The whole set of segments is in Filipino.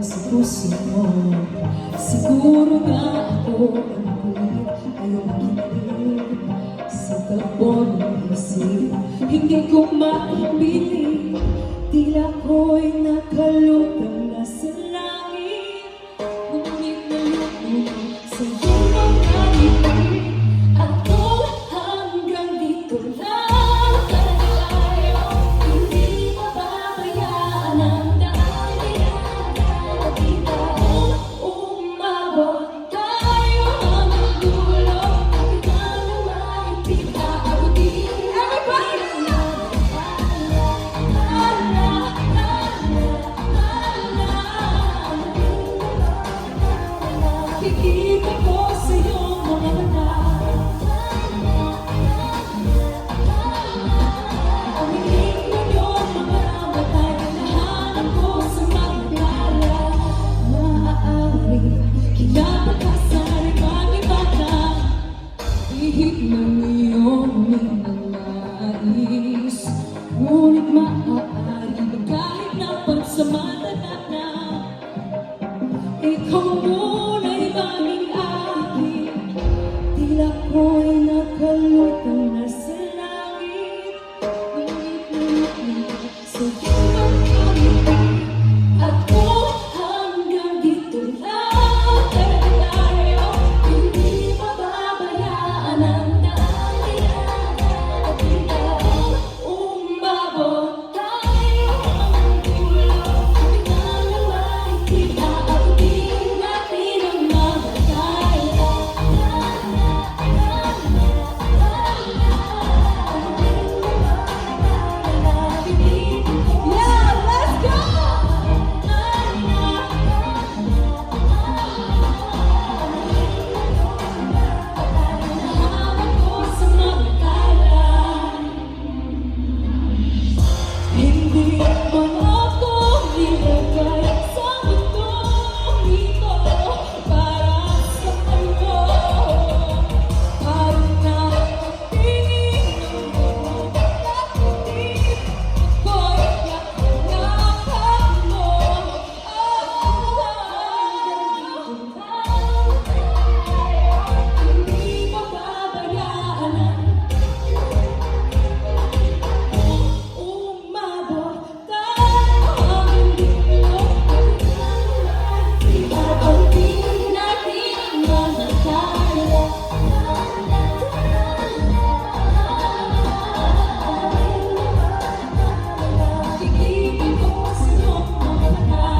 sa puso mo. Siguro nga ako ang kulit, ayaw makinig sa takbo ng isip. Hindi ko maipiling, tila ko'y nakalutang na sa langit. Ngunit nalulunod sa iyong mga ngiti. Ako hanggang dito lang tayo, hindi mababayaan ang dahil dito. Umabot tayo hanggang dulo, ikaw na maipit aabutin. Everybody! Kikita ko sa iyong mga mata. Umiling mo yung mga matay, nahanap ko sa magdala. Maaari, kinapakasan ang iba na ihip ng iyong minanais. Ngunit maaari ba kahit napagsamantala na ikaw muna'y maging akin, tila ko'y nakalutang na sa langit. Ngunit sa iyong ngiti, ako hanggang dito lang tayo, hindi mababayaan ang dahilan at ikaw. Umabot tayo hanggang dulo, ikaw na maipit aabutin natin ang mga dahil. Yeah, let's go! Nahanap ko sa mga kalan. Hindi man ako nilagay sa mundong ito para sa iyo. Parang nakatingin ng mga kapatid ko'y yakap mo. Hindi mababayaan ang umabot tayo hanggang dulo, aabutin natin ang mga kaya. Kikita ko sa iyong mga mata.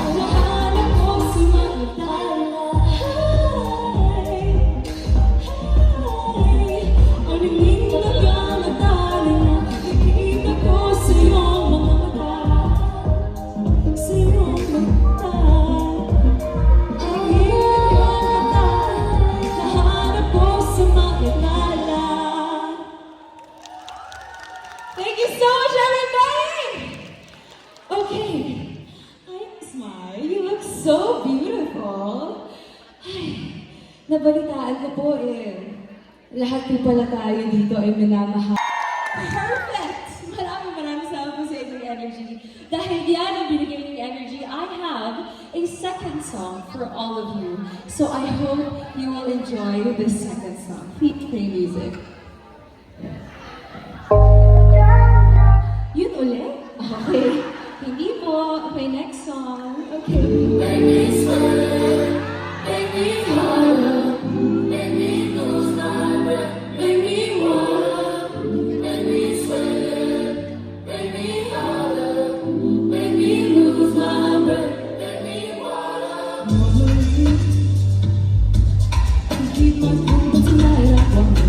Nahanap ko sa mga tala. Aningin nagkamatali na kikita ko sa iyong mga mata. Sa iyong mata. Aningin nagkamatali, nahanap ko sa mga tala. Thank you so much, everybody! Okay, hi, Smile. You look so beautiful. Ay, nabalitaan ko po lahat po pala tayo dito ay minamahal. Perfect! Maraming salamat po sa inyong energy. Dahil yan ang binigay ng energy, I have a second song for all of you. So I hope you will enjoy this second song. Please play music. Yun ulit? Okay. Hindi po. Okay, next song. Okay. Make me sweat, make me holler, make me lose my breath, make me water, make me sweat, make me holler, make me lose my breath, make me water. Keep my promise tonight, I wonder.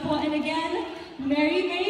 po. And again, Merry May